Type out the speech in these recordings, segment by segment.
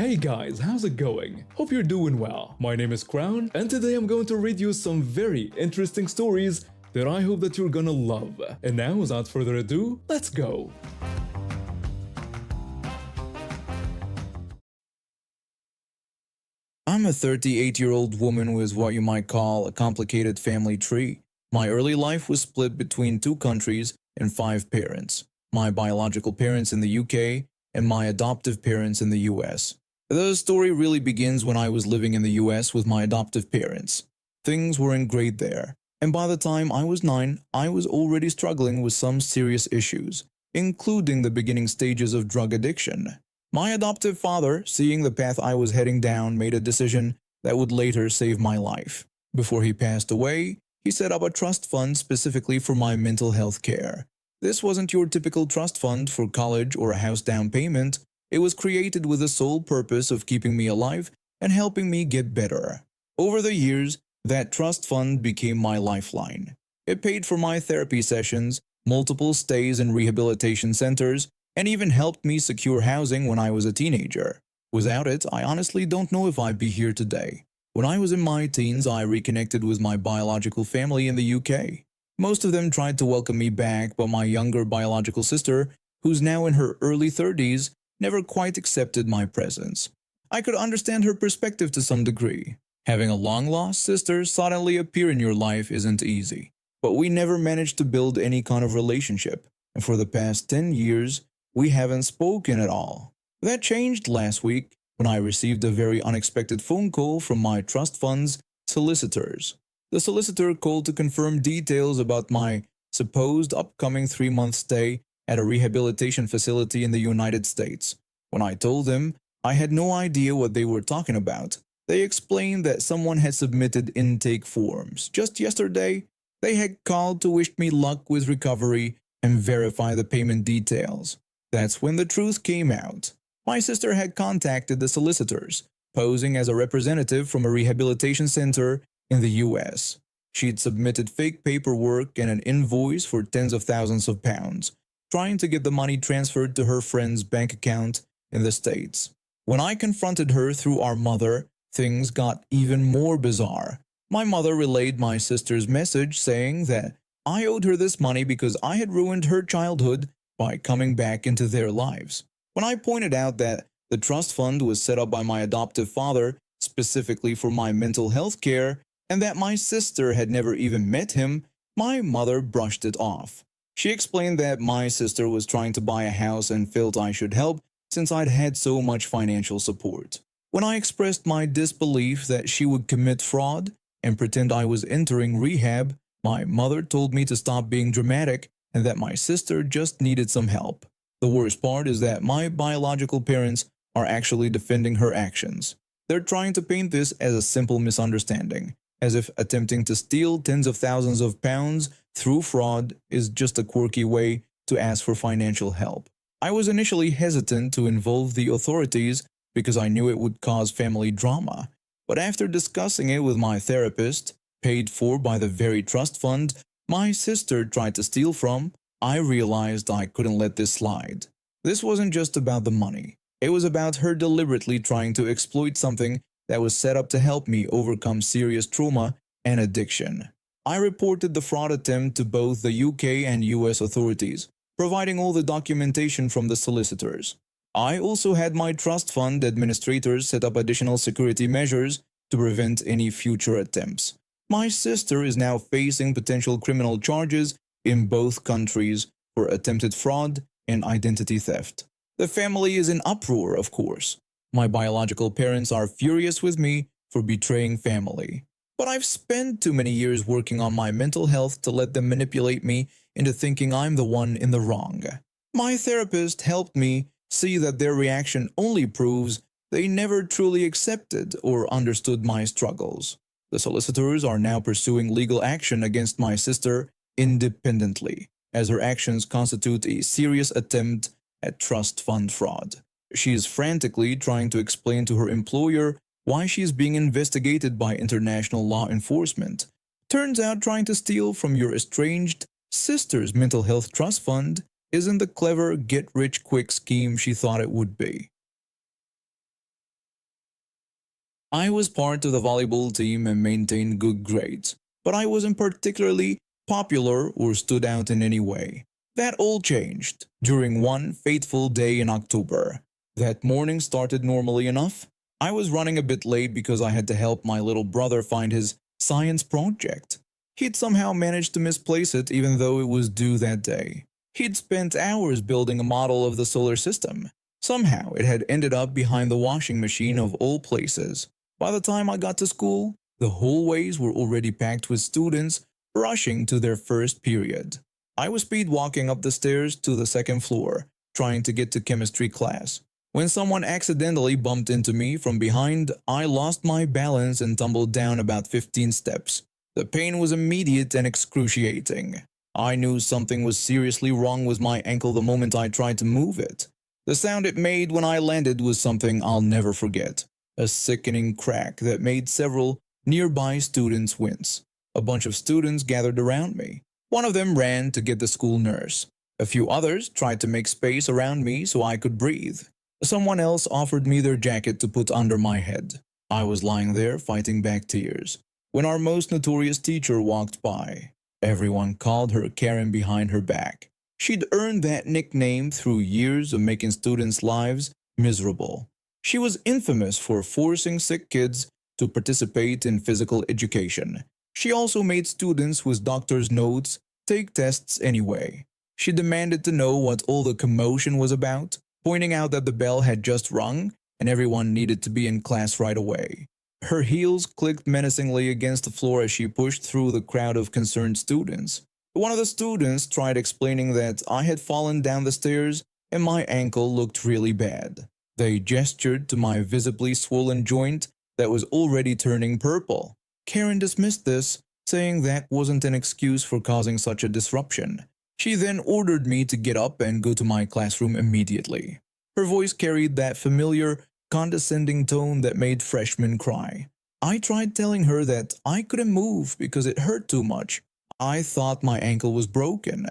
Hey guys, how's it going? Hope you're doing well. My name is Crown, and today I'm going to read you some very interesting stories that I hope that you're gonna love. And now, without further ado, let's go! I'm a 38-year-old woman with what you might call a complicated family tree. My early life was split between two countries and five parents. My biological parents in the UK and my adoptive parents in the US. The story really begins when I was living in the US with my adoptive parents. Things weren't great there, and by the time I was 9, I was already struggling with some serious issues, including the beginning stages of drug addiction. My adoptive father, seeing the path I was heading down, made a decision that would later save my life. Before he passed away, he set up a trust fund specifically for my mental health care. This wasn't your typical trust fund for college or a house down payment. It was created with the sole purpose of keeping me alive and helping me get better. Over the years, that trust fund became my lifeline. It paid for my therapy sessions, multiple stays in rehabilitation centers, and even helped me secure housing when I was a teenager. Without it, I honestly don't know if I'd be here today. When I was in my teens, I reconnected with my biological family in the UK. Most of them tried to welcome me back, but my younger biological sister, who's now in her early 30s, never quite accepted my presence. I could understand her perspective to some degree. Having a long-lost sister suddenly appear in your life isn't easy. But we never managed to build any kind of relationship, and for the past 10 years, we haven't spoken at all. That changed last week when I received a very unexpected phone call from my trust fund's solicitors. The solicitor called to confirm details about my supposed upcoming 3-month stay at a rehabilitation facility in the United States. When I told them I had no idea what they were talking about, they explained that someone had submitted intake forms. Just yesterday, they had called to wish me luck with recovery and verify the payment details. That's when the truth came out. My sister had contacted the solicitors, posing as a representative from a rehabilitation center in the US. She'd submitted fake paperwork and an invoice for tens of thousands of pounds, trying to get the money transferred to her friend's bank account in the States. When I confronted her through our mother, things got even more bizarre. My mother relayed my sister's message saying that I owed her this money because I had ruined her childhood by coming back into their lives. When I pointed out that the trust fund was set up by my adoptive father specifically for my mental health care and that my sister had never even met him, my mother brushed it off. She explained that my sister was trying to buy a house and felt I should help since I'd had so much financial support. When I expressed my disbelief that she would commit fraud and pretend I was entering rehab, my mother told me to stop being dramatic and that my sister just needed some help. The worst part is that my biological parents are actually defending her actions. They're trying to paint this as a simple misunderstanding, as if attempting to steal tens of thousands of pounds through fraud is just a quirky way to ask for financial help. I was initially hesitant to involve the authorities because I knew it would cause family drama, but after discussing it with my therapist, paid for by the very trust fund my sister tried to steal from, I realized I couldn't let this slide. This wasn't just about the money. It was about her deliberately trying to exploit something that was set up to help me overcome serious trauma and addiction. I reported the fraud attempt to both the UK and US authorities, providing all the documentation from the solicitors. I also had my trust fund administrators set up additional security measures to prevent any future attempts. My sister is now facing potential criminal charges in both countries for attempted fraud and identity theft. The family is in uproar, of course. My biological parents are furious with me for betraying family. But I've spent too many years working on my mental health to let them manipulate me into thinking I'm the one in the wrong. My therapist helped me see that their reaction only proves they never truly accepted or understood my struggles. The solicitors are now pursuing legal action against my sister independently, as her actions constitute a serious attempt at trust fund fraud. She is frantically trying to explain to her employer why she is being investigated by international law enforcement. Turns out trying to steal from your estranged sister's mental health trust fund isn't the clever get-rich-quick scheme she thought it would be. I was part of the volleyball team and maintained good grades, but I wasn't particularly popular or stood out in any way. That all changed during one fateful day in October. That morning started normally enough. I was running a bit late because I had to help my little brother find his science project. He'd somehow managed to misplace it even though it was due that day. He'd spent hours building a model of the solar system. Somehow it had ended up behind the washing machine of all places. By the time I got to school, the hallways were already packed with students rushing to their first period. I was speed walking up the stairs to the second floor, trying to get to chemistry class. When someone accidentally bumped into me from behind, I lost my balance and tumbled down about 15 steps. The pain was immediate and excruciating. I knew something was seriously wrong with my ankle the moment I tried to move it. The sound it made when I landed was something I'll never forget. A sickening crack that made several nearby students wince. A bunch of students gathered around me. One of them ran to get the school nurse. A few others tried to make space around me so I could breathe. Someone else offered me their jacket to put under my head. I was lying there fighting back tears when our most notorious teacher walked by. Everyone called her Karen behind her back. She'd earned that nickname through years of making students' lives miserable. She was infamous for forcing sick kids to participate in physical education. She also made students with doctor's notes take tests anyway. She demanded to know what all the commotion was about, pointing out that the bell had just rung and everyone needed to be in class right away. Her heels clicked menacingly against the floor as she pushed through the crowd of concerned students. One of the students tried explaining that I had fallen down the stairs and my ankle looked really bad. They gestured to my visibly swollen joint that was already turning purple. Karen dismissed this, saying that wasn't an excuse for causing such a disruption. She then ordered me to get up and go to my classroom immediately. Her voice carried that familiar, condescending tone that made freshmen cry. I tried telling her that I couldn't move because it hurt too much. I thought my ankle was broken.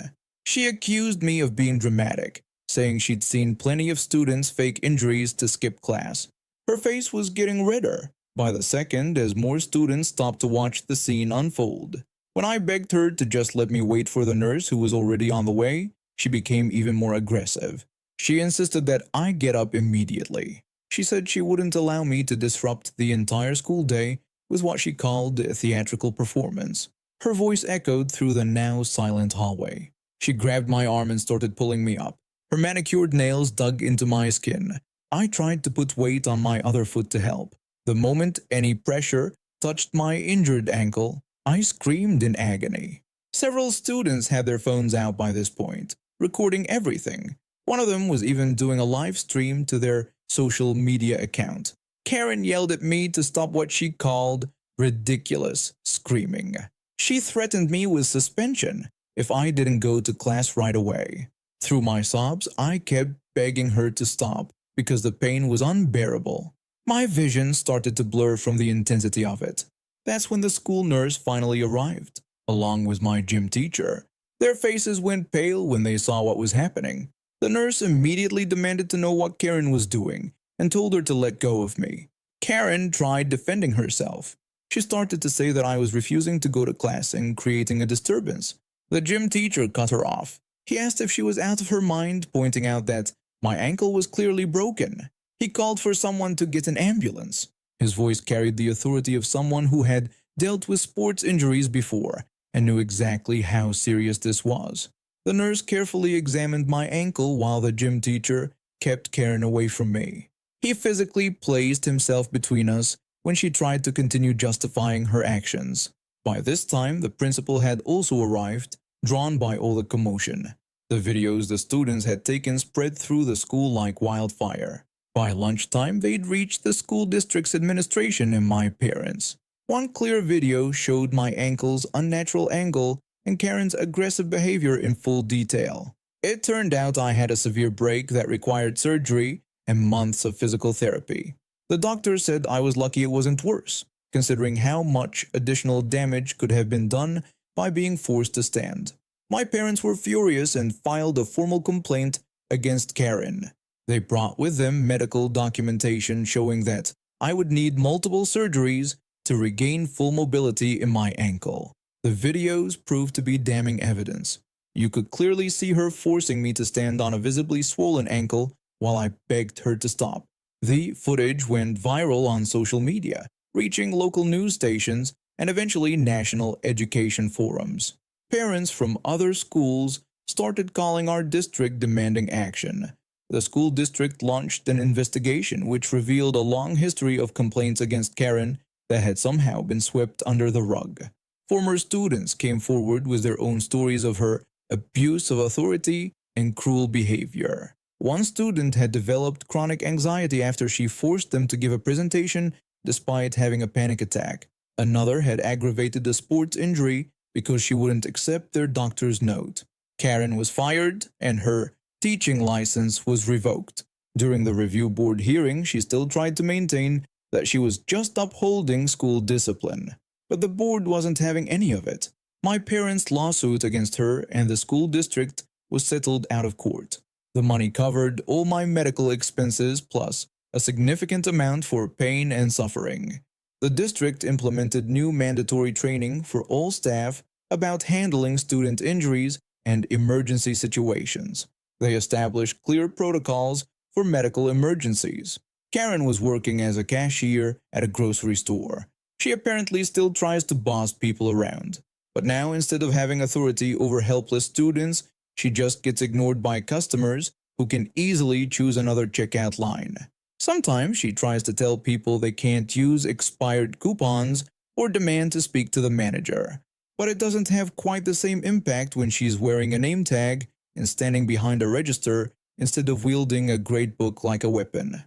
She accused me of being dramatic, saying she'd seen plenty of students fake injuries to skip class. Her face was getting redder by the second as more students stopped to watch the scene unfold. When I begged her to just let me wait for the nurse who was already on the way, she became even more aggressive. She insisted that I get up immediately. She said she wouldn't allow me to disrupt the entire school day with what she called a theatrical performance. Her voice echoed through the now silent hallway. She grabbed my arm and started pulling me up. Her manicured nails dug into my skin. I tried to put weight on my other foot to help. The moment any pressure touched my injured ankle, I screamed in agony. Several students had their phones out by this point, recording everything. One of them was even doing a live stream to their social media account. Karen yelled at me to stop what she called ridiculous screaming. She threatened me with suspension if I didn't go to class right away. Through my sobs, I kept begging her to stop because the pain was unbearable. My vision started to blur from the intensity of it. That's when the school nurse finally arrived, along with my gym teacher. Their faces went pale when they saw what was happening. The nurse immediately demanded to know what Karen was doing and told her to let go of me. Karen tried defending herself. She started to say that I was refusing to go to class and creating a disturbance. The gym teacher cut her off. He asked if she was out of her mind, pointing out that my ankle was clearly broken. He called for someone to get an ambulance. His voice carried the authority of someone who had dealt with sports injuries before and knew exactly how serious this was. The nurse carefully examined my ankle while the gym teacher kept Karen away from me. He physically placed himself between us when she tried to continue justifying her actions. By this time, the principal had also arrived, drawn by all the commotion. The videos the students had taken spread through the school like wildfire. By lunchtime, they'd reached the school district's administration and my parents. One clear video showed my ankle's unnatural angle and Karen's aggressive behavior in full detail. It turned out I had a severe break that required surgery and months of physical therapy. The doctor said I was lucky it wasn't worse, considering how much additional damage could have been done by being forced to stand. My parents were furious and filed a formal complaint against Karen. They brought with them medical documentation showing that I would need multiple surgeries to regain full mobility in my ankle. The videos proved to be damning evidence. You could clearly see her forcing me to stand on a visibly swollen ankle while I begged her to stop. The footage went viral on social media, reaching local news stations and eventually national education forums. Parents from other schools started calling our district demanding action. The school district launched an investigation which revealed a long history of complaints against Karen that had somehow been swept under the rug. Former students came forward with their own stories of her abuse of authority and cruel behavior. One student had developed chronic anxiety after she forced them to give a presentation despite having a panic attack. Another had aggravated a sports injury because she wouldn't accept their doctor's note. Karen was fired and her teaching license was revoked. During the review board hearing, she still tried to maintain that she was just upholding school discipline. But the board wasn't having any of it. My parents' lawsuit against her and the school district was settled out of court. The money covered all my medical expenses plus a significant amount for pain and suffering. The district implemented new mandatory training for all staff about handling student injuries and emergency situations. They established clear protocols for medical emergencies. Karen was working as a cashier at a grocery store. She apparently still tries to boss people around. But now, instead of having authority over helpless students, she just gets ignored by customers who can easily choose another checkout line. Sometimes she tries to tell people they can't use expired coupons or demand to speak to the manager. But it doesn't have quite the same impact when she's wearing a name tag and standing behind a register instead of wielding a great book like a weapon.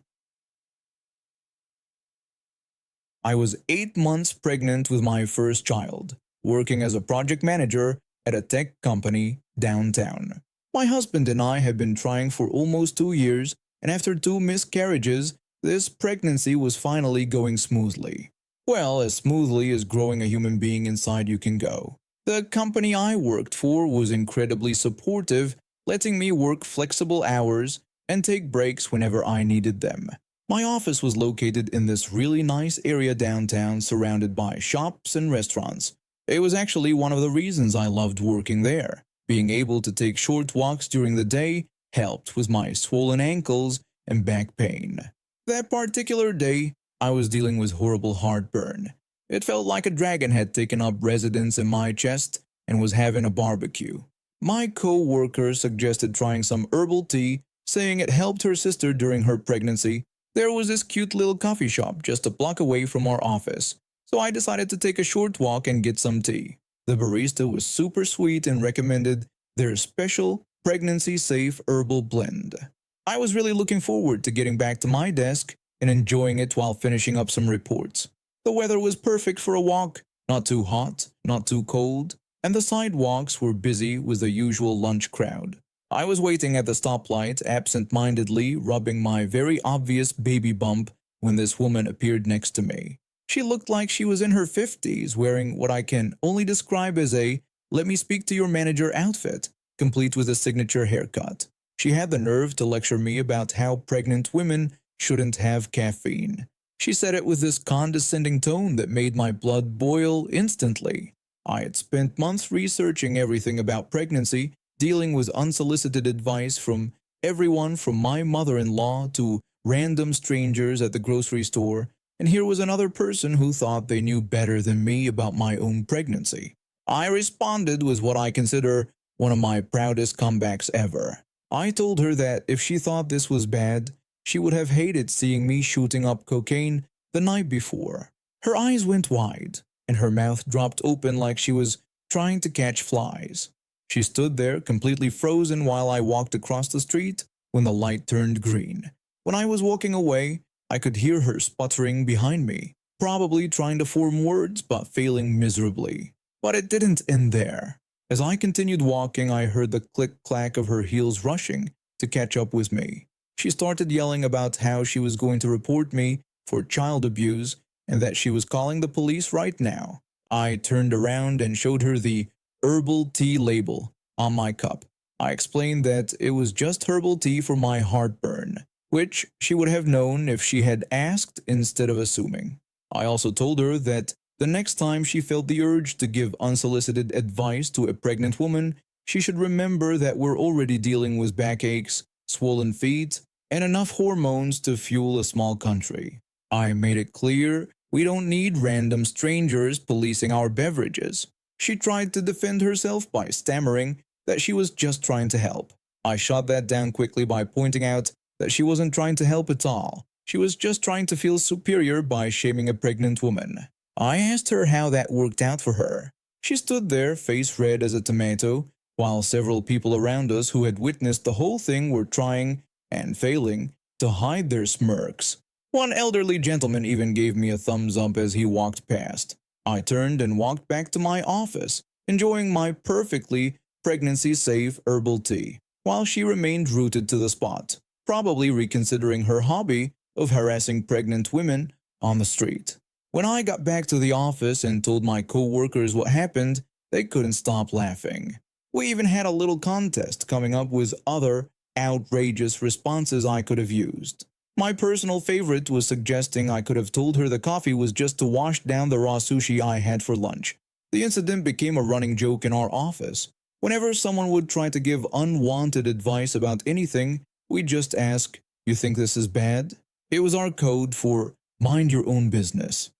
I was 8 months pregnant with my first child, working as a project manager at a tech company downtown. My husband and I had been trying for almost 2 years, and after 2 miscarriages, this pregnancy was finally going smoothly. Well, as smoothly as growing a human being inside you can go. The company I worked for was incredibly supportive, letting me work flexible hours and take breaks whenever I needed them. My office was located in this really nice area downtown surrounded by shops and restaurants. It was actually one of the reasons I loved working there. Being able to take short walks during the day helped with my swollen ankles and back pain. That particular day, I was dealing with horrible heartburn. It felt like a dragon had taken up residence in my chest and was having a barbecue. My co-worker suggested trying some herbal tea, saying it helped her sister during her pregnancy. There was this cute little coffee shop just a block away from our office, so I decided to take a short walk and get some tea. The barista was super sweet and recommended their special pregnancy-safe herbal blend. I was really looking forward to getting back to my desk and enjoying it while finishing up some reports. The weather was perfect for a walk, not too hot, not too cold, and the sidewalks were busy with the usual lunch crowd. I was waiting at the stoplight, absent-mindedly rubbing my very obvious baby bump when this woman appeared next to me. She looked like she was in her 50s, wearing what I can only describe as a "let me speak to your manager" outfit, complete with a signature haircut. She had the nerve to lecture me about how pregnant women shouldn't have caffeine. She said it with this condescending tone that made my blood boil instantly. I had spent months researching everything about pregnancy, dealing with unsolicited advice from everyone from my mother-in-law to random strangers at the grocery store, and here was another person who thought they knew better than me about my own pregnancy. I responded with what I consider one of my proudest comebacks ever. I told her that if she thought this was bad, she would have hated seeing me shooting up cocaine the night before. Her eyes went wide, and her mouth dropped open like she was trying to catch flies. She stood there completely frozen while I walked across the street when the light turned green. When I was walking away, I could hear her sputtering behind me, probably trying to form words but failing miserably. But it didn't end there. As I continued walking, I heard the click-clack of her heels rushing to catch up with me. She started yelling about how she was going to report me for child abuse and that she was calling the police right now. I turned around and showed her the herbal tea label on my cup. I explained that it was just herbal tea for my heartburn. which she would have known if she had asked instead of assuming. I also told her that the next time she felt the urge to give unsolicited advice to a pregnant woman, she should remember that we're already dealing with backaches, swollen feet, and enough hormones to fuel a small country. I made it clear we don't need random strangers policing our beverages. She tried to defend herself by stammering that she was just trying to help. I shot that down quickly by pointing out that she wasn't trying to help at all. She was just trying to feel superior by shaming a pregnant woman. I asked her how that worked out for her. She stood there, face red as a tomato, while several people around us who had witnessed the whole thing were trying, and failing, to hide their smirks. One elderly gentleman even gave me a thumbs up as he walked past. I turned and walked back to my office, enjoying my perfectly pregnancy-safe herbal tea, while she remained rooted to the spot, probably reconsidering her hobby of harassing pregnant women on the street. When I got back to the office and told my co-workers what happened, they couldn't stop laughing. We even had a little contest coming up with other outrageous responses I could have used. My personal favorite was suggesting I could have told her the coffee was just to wash down the raw sushi I had for lunch. The incident became a running joke in our office. Whenever someone would try to give unwanted advice about anything, we'd just ask, "You think this is bad?" It was our code for mind your own business.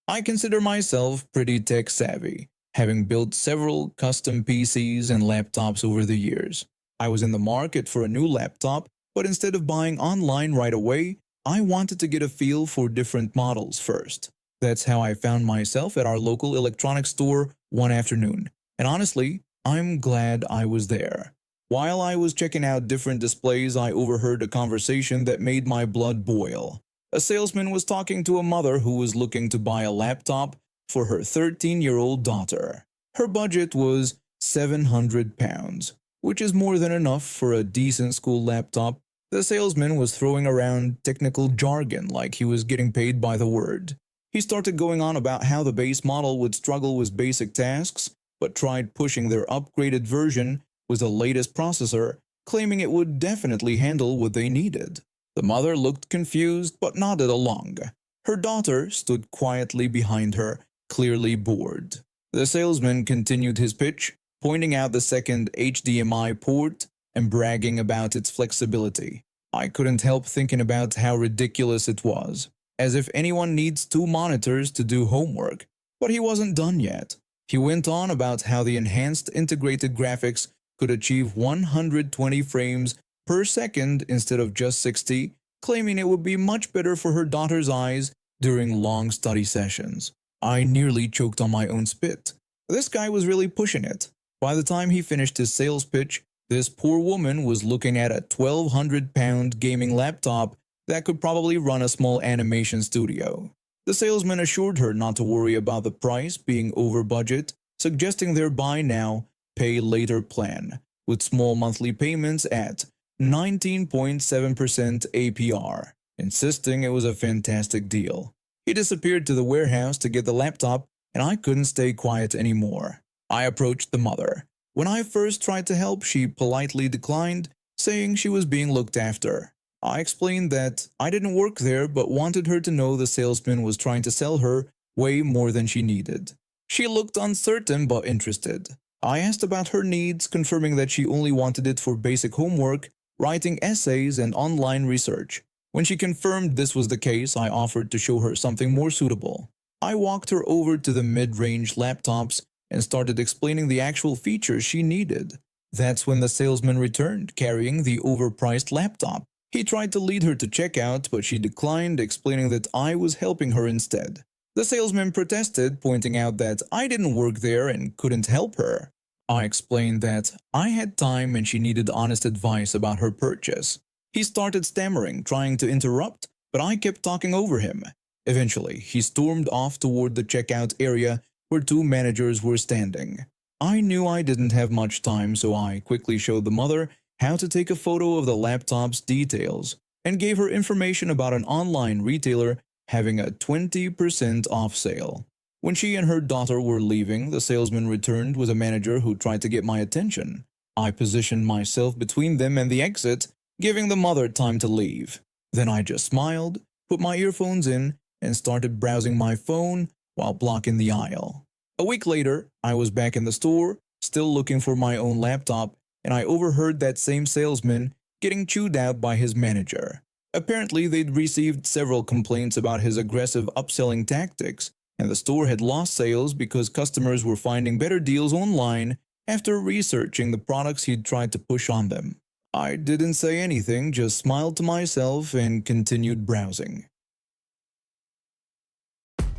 I consider myself pretty tech savvy, having built several custom PCs and laptops over the years. I was in the market for a new laptop, but instead of buying online right away, I wanted to get a feel for different models first. That's how I found myself at our local electronics store one afternoon, and honestly, I'm glad I was there. While I was checking out different displays, I overheard a conversation that made my blood boil. A salesman was talking to a mother who was looking to buy a laptop for her 13-year-old daughter. Her budget was £700, which is more than enough for a decent school laptop. The salesman was throwing around technical jargon like he was getting paid by the word. He started going on about how the base model would struggle with basic tasks, but tried pushing their upgraded version with the latest processor, claiming it would definitely handle what they needed. The mother looked confused but nodded along. Her daughter stood quietly behind her, clearly bored. The salesman continued his pitch, pointing out the second HDMI port and bragging about its flexibility. I couldn't help thinking about how ridiculous it was, as if anyone needs two monitors to do homework. But he wasn't done yet. He went on about how the enhanced integrated graphics could achieve 120 frames per second instead of just 60, claiming it would be much better for her daughter's eyes during long study sessions. I nearly choked on my own spit. This guy was really pushing it. By the time he finished his sales pitch, this poor woman was looking at a £1,200 gaming laptop that could probably run a small animation studio. The salesman assured her not to worry about the price being over budget, suggesting their buy now, pay later plan, with small monthly payments at 19.7% APR, insisting it was a fantastic deal. He disappeared to the warehouse to get the laptop, and I couldn't stay quiet anymore. I approached the mother. When I first tried to help, she politely declined, saying she was being looked after. I explained that I didn't work there but wanted her to know the salesman was trying to sell her way more than she needed. She looked uncertain but interested. I asked about her needs, confirming that she only wanted it for basic homework, writing essays, and online research. When she confirmed this was the case, I offered to show her something more suitable. I walked her over to the mid-range laptops and started explaining the actual features she needed. That's when the salesman returned, carrying the overpriced laptop. He tried to lead her to checkout, but she declined, explaining that I was helping her instead. The salesman protested, pointing out that I didn't work there and couldn't help her. I explained that I had time and she needed honest advice about her purchase. He started stammering, trying to interrupt, but I kept talking over him. Eventually, he stormed off toward the checkout area where two managers were standing. I knew I didn't have much time, so I quickly showed the mother how to take a photo of the laptop's details and gave her information about an online retailer having a 20% off sale. When she and her daughter were leaving, the salesman returned with a manager who tried to get my attention. I positioned myself between them and the exit, giving the mother time to leave. Then I just smiled, put my earphones in, and started browsing my phone while blocking the aisle. A week later, I was back in the store, still looking for my own laptop, and I overheard that same salesman getting chewed out by his manager. Apparently, they'd received several complaints about his aggressive upselling tactics, and the store had lost sales because customers were finding better deals online after researching the products he'd tried to push on them. I didn't say anything, just smiled to myself and continued browsing.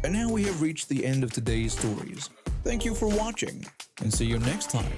And now we have reached the end of today's stories. Thank you for watching, and see you next time.